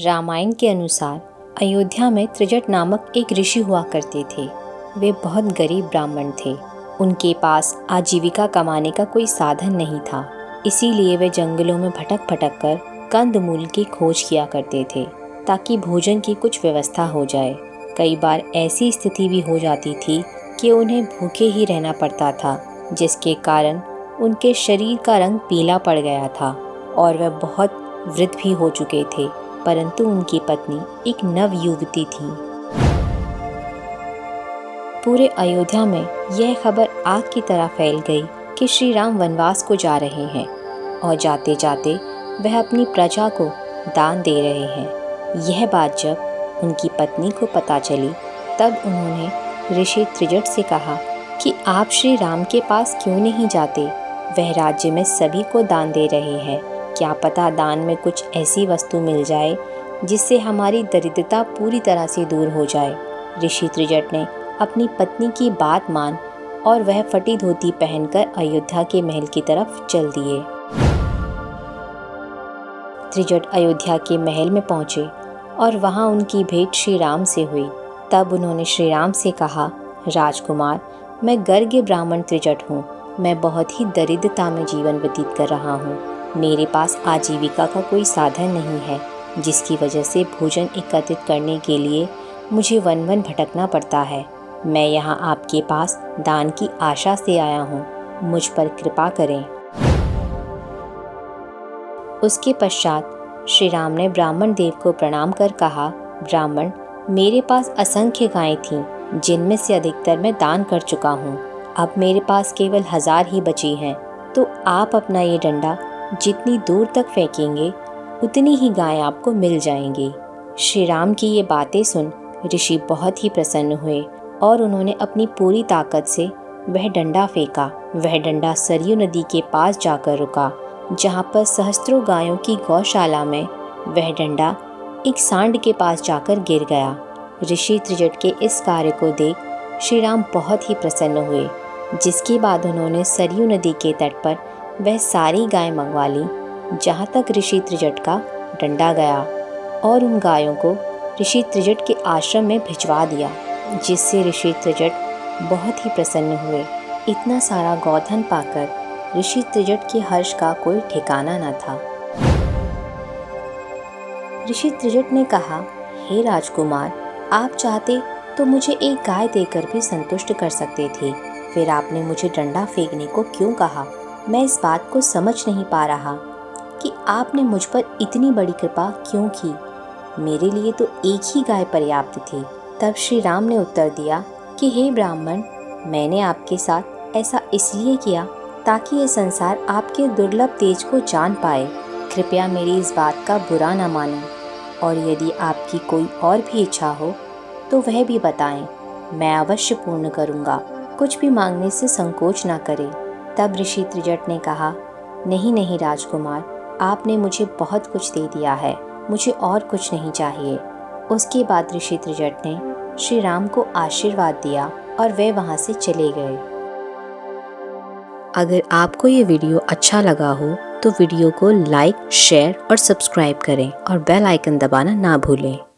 रामायण के अनुसार अयोध्या में त्रिजट नामक एक ऋषि हुआ करते थे। वे बहुत गरीब ब्राह्मण थे। उनके पास आजीविका कमाने का कोई साधन नहीं था, इसीलिए वे जंगलों में भटक भटक कर कंदमूल की खोज किया करते थे ताकि भोजन की कुछ व्यवस्था हो जाए। कई बार ऐसी स्थिति भी हो जाती थी कि उन्हें भूखे ही रहना पड़ता था, जिसके कारण उनके शरीर का रंग पीला पड़ गया था और वह बहुत वृद्ध भी हो चुके थे। परंतु उनकी पत्नी एक नव युवती थी। पूरे अयोध्या में यह खबर आग की तरह फैल गई कि श्री राम वनवास को जा रहे हैं और जाते जाते वह अपनी प्रजा को दान दे रहे हैं। यह बात जब उनकी पत्नी को पता चली, तब उन्होंने ऋषि त्रिजट से कहा कि आप श्री राम के पास क्यों नहीं जाते? वह राज्य में सभी को दान दे रहे हैं। क्या पता दान में कुछ ऐसी वस्तु मिल जाए जिससे हमारी दरिद्रता पूरी तरह से दूर हो जाए। ऋषि त्रिजट ने अपनी पत्नी की बात मान और वह फटी धोती पहनकर अयोध्या के महल की तरफ चल दिए। त्रिजट अयोध्या के महल में पहुंचे और वहां उनकी भेंट श्री राम से हुई। तब उन्होंने श्री राम से कहा, राजकुमार, मैं गर्ग्य ब्राह्मण त्रिजट हूँ। मैं बहुत ही दरिद्रता में जीवन व्यतीत कर रहा हूँ। मेरे पास आजीविका का कोई साधन नहीं है, जिसकी वजह से भोजन एकत्रित करने के लिए मुझे वन वन भटकना पड़ता है। मैं यहाँ आपके पास दान की आशा से आया हूँ। मुझ पर कृपा करें। उसके पश्चात श्री राम ने ब्राह्मण देव को प्रणाम कर कहा, ब्राह्मण, मेरे पास असंख्य गायें थीं, जिनमें से अधिकतर मैं दान कर चुका हूँ। अब मेरे पास केवल 1000 ही बची हैं। तो आप अपना ये डंडा जितनी दूर तक फेंकेंगे, उतनी ही गायें आपको मिल जाएंगी। श्री राम की ये बातें सुन ऋषि बहुत ही प्रसन्न हुए और उन्होंने अपनी पूरी ताकत से वह डंडा फेंका। वह डंडा सरयू नदी के पास जाकर रुका, जहाँ पर सहस्त्रों गायों की गौशाला में वह डंडा एक सांड के पास जाकर गिर गया। ऋषि त्रिजट के इस कार्य को देख श्री राम बहुत ही प्रसन्न हुए, जिसके बाद उन्होंने सरयू नदी के तट पर वह सारी गायें मंगवा ली जहाँ तक ऋषि त्रिजट का डंडा गया, और उन गायों को ऋषि त्रिजट के आश्रम में भिजवा दिया, जिससे ऋषि त्रिजट बहुत ही प्रसन्न हुए। इतना सारा गौधन पाकर ऋषि त्रिजट के हर्ष का कोई ठिकाना न था। ऋषि त्रिजट ने कहा, हे राजकुमार, आप चाहते तो मुझे एक गाय देकर भी संतुष्ट कर सकते थे। फिर आपने मुझे डंडा फेंकने को क्यों कहा? मैं इस बात को समझ नहीं पा रहा कि आपने मुझ पर इतनी बड़ी कृपा क्यों की। मेरे लिए तो एक ही गाय पर्याप्त थी। तब श्री राम ने उत्तर दिया कि हे ब्राह्मण, मैंने आपके साथ ऐसा इसलिए किया ताकि ये संसार आपके दुर्लभ तेज को जान पाए। कृपया मेरी इस बात का बुरा न मानें, और यदि आपकी कोई और भी इच्छा हो तो वह भी बताएं। मैं अवश्य पूर्ण करूँगा। कुछ भी मांगने से संकोच ना करें। तब ऋषि त्रिजट ने कहा, नहीं नहीं राजकुमार, आपने मुझे बहुत कुछ दे दिया है, मुझे और कुछ नहीं चाहिए। उसके बाद ऋषि त्रिजट ने श्री राम को आशीर्वाद दिया और वे वहाँ से चले गए। अगर आपको ये वीडियो अच्छा लगा हो तो वीडियो को लाइक, शेयर और सब्सक्राइब करें और बेल आइकन दबाना ना भूलें।